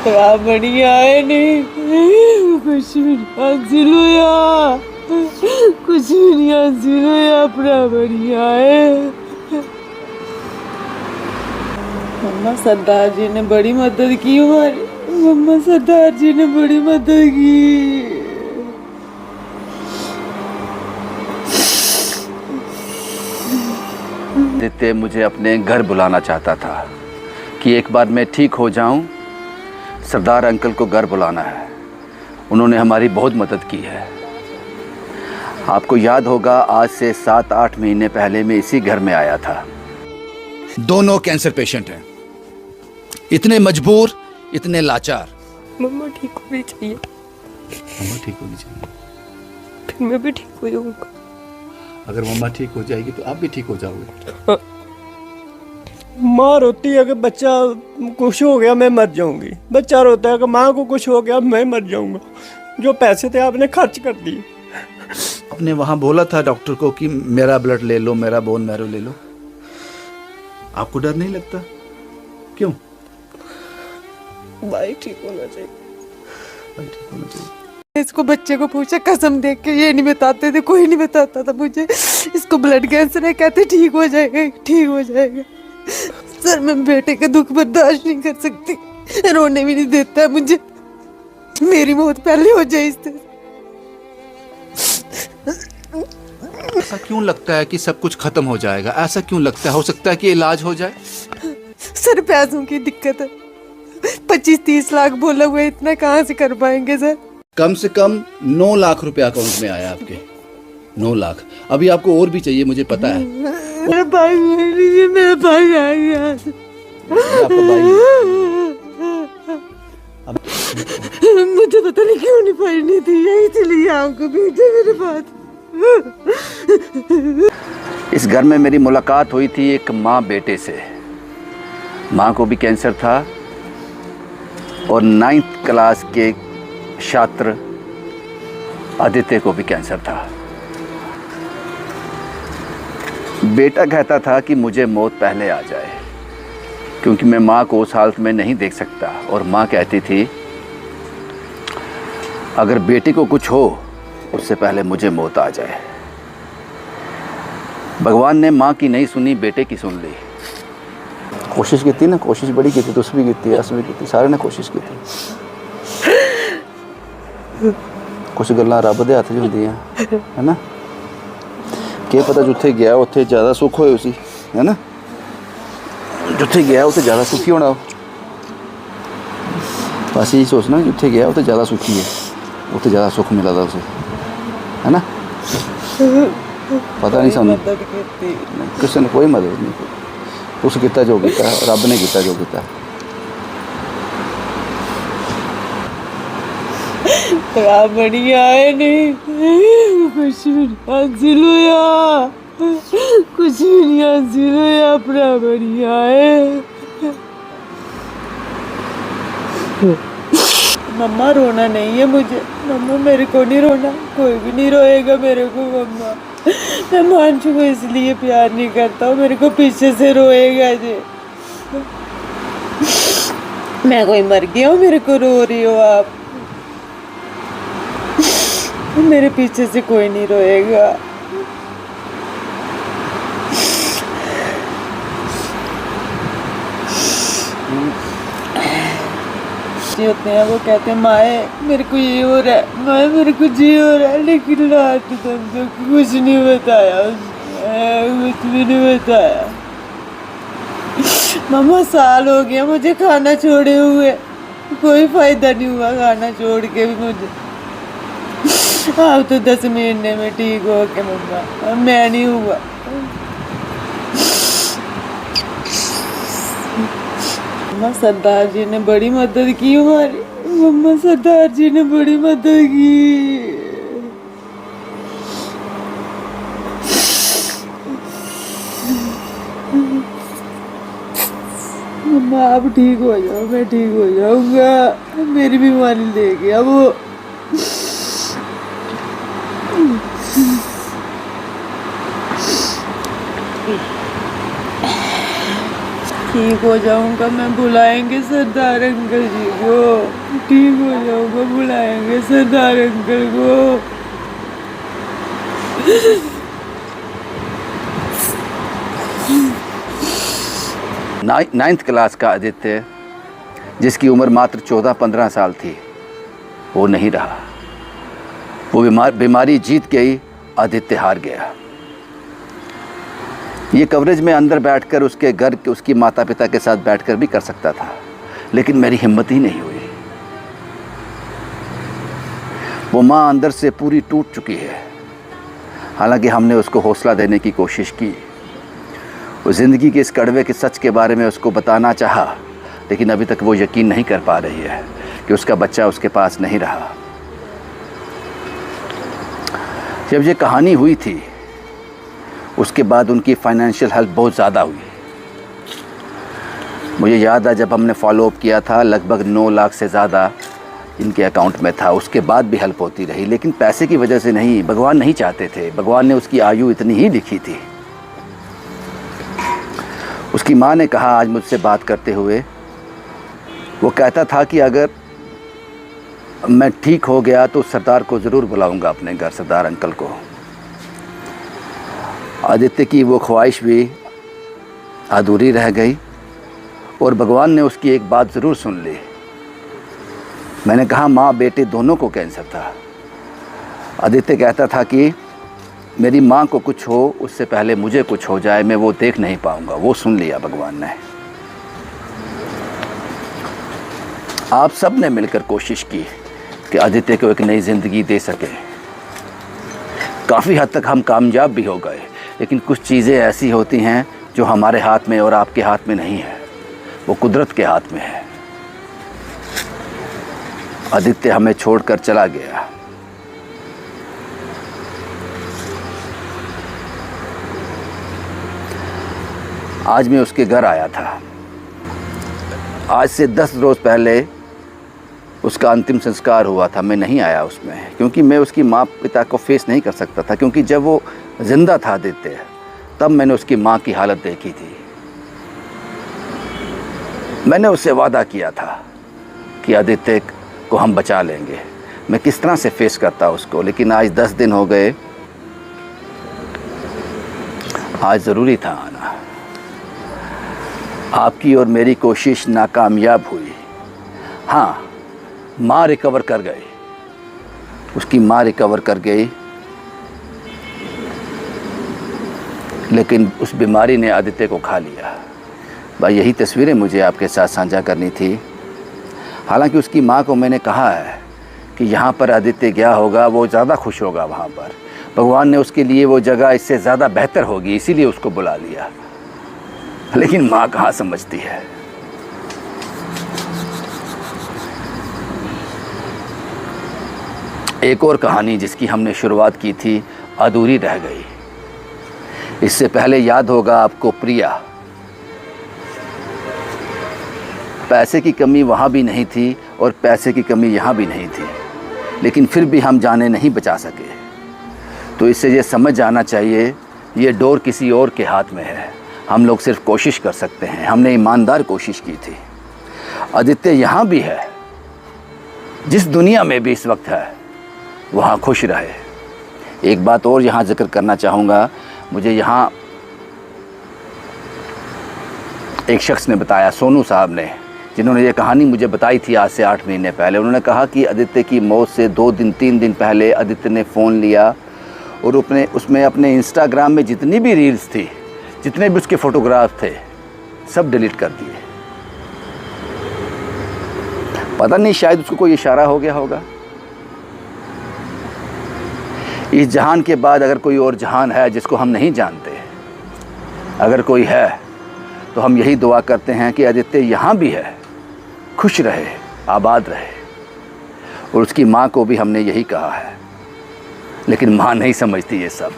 बढ़िया है नहीं कुछ भी हासिल हुआ, कुछ भी नहीं हासिल हुआ, अपना बढ़िया है। मम्मा सरदार जी ने बड़ी मदद की हमारी, मम्मा सरदार जी ने बड़ी मदद की। आदित्य मुझे अपने घर बुलाना चाहता था कि एक बार मैं ठीक हो जाऊं, सरदार अंकल को घर बुलाना है। उन्होंने हमारी बहुत मदद की है। आपको याद होगा आज से 7-8 महीने पहले मैं इसी घर में आया था। दोनों कैंसर पेशेंट हैं, इतने मजबूर, इतने लाचार। मम्मा ठीक होनी चाहिए, मम्मा ठीक होनी चाहिए, फिर मैं भी ठीक हो जाऊंगा। अगर मम्मा ठीक हो जाएगी तो आप भी ठीक हो जाओगे। माँ रोती है कि बच्चा कुछ हो गया मैं मर जाऊंगी, बच्चा रोता है कि माँ को कुछ हो गया मैं मर जाऊंगा। जो पैसे थे आपने खर्च कर दिए। आपने वहां बोला था डॉक्टर को कि मेरा ब्लड ले लो, मेरा बोन मैरो ले लो। आपको डर नहीं लगता? क्यों? भाई ठीक होना चाहिए, भाई ठीक होना चाहिए। इसको बच्चे को पूछा, कसम देख के ये नहीं बताते थे, कोई नहीं बताता था मुझे इसको ब्लड कैंसर है, कहते ठीक हो जाएगा ठीक हो जाएगा। सर मैं बेटे का दुख बर्दाश्त नहीं कर सकती, रोने भी नहीं देता है मुझे, मेरी मौत पहले हो जाए इससे। ऐसा क्यों लगता है कि सब कुछ खत्म हो जाएगा? ऐसा क्यों लगता है? हो सकता है कि इलाज हो जाए। सर पैसों की दिक्कत है, 25-30 लाख बोला हुआ है, इतना कहाँ से कर पाएंगे सर? कम से कम 9 लाख रुपए अकाउंट में आया आपके। 9 लाख। अभी आपको और भी चाहिए, मुझे पता है। मेरा भाई मेरा भाई आ गया। आपका भाई मुझे पता नहीं क्यों नहीं पढ़नी थी, इसलिए आपको भेजा मेरे पास। इस घर में मेरी मुलाकात हुई थी एक माँ बेटे से। माँ को भी कैंसर था और 9th क्लास के छात्र आदित्य को भी कैंसर था। बेटा कहता था कि मुझे मौत पहले आ जाए क्योंकि मैं माँ को उस हालत में नहीं देख सकता, और माँ कहती थी अगर बेटी को कुछ हो उससे पहले मुझे मौत आ जाए। भगवान ने माँ की नहीं सुनी, बेटे की सुन ली। कोशिश की थी ना, कोशिश बड़ी की थी, तुस भी की थी, अस भी की थी, सारे ने कोशिश की थी। कुछ गल्लां रब दे हत्थ च हुंदियां है ना। क्या पता जिथे गया उत्थे ज़्यादा सुख होए उसी, है ना। जिथे गया उत्थे ज़्यादा सुखी होना। बस यही सोचना जिथे गया उत्थे ज़्यादा सुखी है, उत्थे ज़्यादा सुख मिला था उसे, है ना। पता नहीं सानू किसी ने कोई मदद नहीं की। तुस किता जो किता, रब ने किता जो किता। बढ़िया है नहीं कुछ भी हासिल हुआ, कुछ भी नहीं हासिल हुआ, अपना बढ़िया है। मम्मा रोना नहीं है मुझे, मम्मा मेरे को नहीं रोना, कोई भी नहीं रोएगा मेरे को। मम्मा मैं मानसू को इसलिए प्यार नहीं करता हूँ, मेरे को पीछे से रोएगा जी। मैं कोई मर गया हूँ मेरे को रो रही हो आप? मेरे पीछे से कोई नहीं रोएगा। होते हैं वो कहते हैं माए मेरे को ये हो रहा है, माए मेरे को ये हो रहा है, लेकिन रात तुमको कुछ नहीं बताया उसने, कुछ भी नहीं बताया। मम्मा साल हो गया मुझे खाना छोड़े हुए, कोई फायदा नहीं हुआ खाना छोड़ के भी मुझे। आप तो 10 महीने में ठीक हो के मम्मा, मैं नहीं हुआ। मम्मा सरदार जी ने बड़ी मदद की हमारी, मम्मा सरदार जी ने बड़ी मदद की। मम्मा आप ठीक हो जाओ, मैं ठीक हो जाऊंगा, मेरी बीमारी ले गया वो। ठीक हो जाऊंगा, मैं बुलाएंगे सरदार अंकल जी को, ठीक हो जाऊंगा, बुलाएंगे सरदार अंकल को। 9th क्लास का आदित्य, जिसकी उम्र मात्र 14-15 साल थी, वो नहीं रहा। वो बीमारी जीत गई, आदित्य हार गया। ये कवरेज में अंदर बैठकर उसके घर के उसकी माता पिता के साथ बैठकर भी कर सकता था, लेकिन मेरी हिम्मत ही नहीं हुई। वो माँ अंदर से पूरी टूट चुकी है। हालांकि हमने उसको हौसला देने की कोशिश की, वो ज़िंदगी के इस कड़वे के सच के बारे में उसको बताना चाहा, लेकिन अभी तक वो यकीन नहीं कर पा रही है कि उसका बच्चा उसके पास नहीं रहा। जब ये कहानी हुई थी, उसके बाद उनकी फाइनेंशियल हेल्प बहुत ज़्यादा हुई। मुझे याद है जब हमने फॉलोअप किया था, लगभग 9 लाख से ज़्यादा इनके अकाउंट में था। उसके बाद भी हेल्प होती रही, लेकिन पैसे की वजह से नहीं। भगवान नहीं चाहते थे, भगवान ने उसकी आयु इतनी ही लिखी थी। उसकी माँ ने कहा आज मुझसे बात करते हुए, वो कहता था कि अगर मैं ठीक हो गया तो सरदार को ज़रूर बुलाऊंगा अपने घर, सरदार अंकल को। आदित्य की वो ख्वाहिश भी अधूरी रह गई और भगवान ने उसकी एक बात ज़रूर सुन ली। मैंने कहा माँ बेटे दोनों को कैंसर था। आदित्य कहता था कि मेरी माँ को कुछ हो उससे पहले मुझे कुछ हो जाए, मैं वो देख नहीं पाऊँगा। वो सुन लिया भगवान ने। आप सब ने मिलकर कोशिश की कि आदित्य को एक नई ज़िंदगी दे सके। काफ़ी हद तक हम कामयाब भी हो गए, लेकिन कुछ चीज़ें ऐसी होती हैं जो हमारे हाथ में और आपके हाथ में नहीं है, वो कुदरत के हाथ में है। आदित्य हमें छोड़कर चला गया। आज मैं उसके घर आया था। आज से 10 रोज़ पहले उसका अंतिम संस्कार हुआ था। मैं नहीं आया उसमें, क्योंकि मैं उसकी माँ पिता को फेस नहीं कर सकता था। क्योंकि जब वो ज़िंदा था आदित्य, तब मैंने उसकी माँ की हालत देखी थी। मैंने उससे वादा किया था कि आदित्य को हम बचा लेंगे। मैं किस तरह से फेस करता उसको, लेकिन आज 10 दिन हो गए। आज ज़रूरी था आना। आपकी और मेरी कोशिश नाकामयाब हुई। हाँ, माँ रिकवर कर गई, उसकी माँ रिकवर कर गई, लेकिन उस बीमारी ने आदित्य को खा लिया। भाई यही तस्वीरें मुझे आपके साथ साझा करनी थी। हालांकि उसकी माँ को मैंने कहा है कि यहाँ पर आदित्य गया होगा, वो ज़्यादा खुश होगा वहाँ पर। भगवान ने उसके लिए वो जगह इससे ज़्यादा बेहतर होगी, इसीलिए उसको बुला लिया। लेकिन माँ कहाँ समझती है। एक और कहानी जिसकी हमने शुरुआत की थी, अधूरी रह गई। इससे पहले याद होगा आपको प्रिया। पैसे की कमी वहाँ भी नहीं थी और पैसे की कमी यहाँ भी नहीं थी, लेकिन फिर भी हम जाने नहीं बचा सके। तो इससे ये समझ आना चाहिए, ये डोर किसी और के हाथ में है। हम लोग सिर्फ कोशिश कर सकते हैं। हमने ईमानदार कोशिश की थी। आदित्य यहाँ भी है, जिस दुनिया में भी इस वक्त है, वहाँ खुश रहे। एक बात और यहाँ जिक्र करना चाहूँगा। मुझे यहाँ एक शख्स ने बताया, सोनू साहब ने, जिन्होंने ये कहानी मुझे बताई थी आज से 8 महीने पहले। उन्होंने कहा कि आदित्य की मौत से 2 दिन 3 दिन पहले आदित्य ने फ़ोन लिया और उसमें अपने इंस्टाग्राम में जितनी भी रील्स थी, जितने भी उसके फ़ोटोग्राफ थे, सब डिलीट कर दिए। पता नहीं, शायद उसको कोई इशारा हो गया होगा। इस जहान के बाद अगर कोई और जहान है जिसको हम नहीं जानते, अगर कोई है, तो हम यही दुआ करते हैं कि आदित्य यहाँ भी है, खुश रहे, आबाद रहे। और उसकी माँ को भी हमने यही कहा है, लेकिन माँ नहीं समझती ये सब।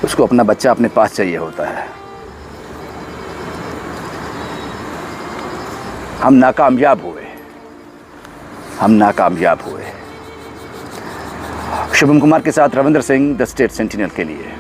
उसको अपना बच्चा अपने पास चाहिए होता है। हम नाकामयाब हुए, हम नाकामयाब हुए। शुभम कुमार के साथ Ravindra Singh, the state sentinel के लिए।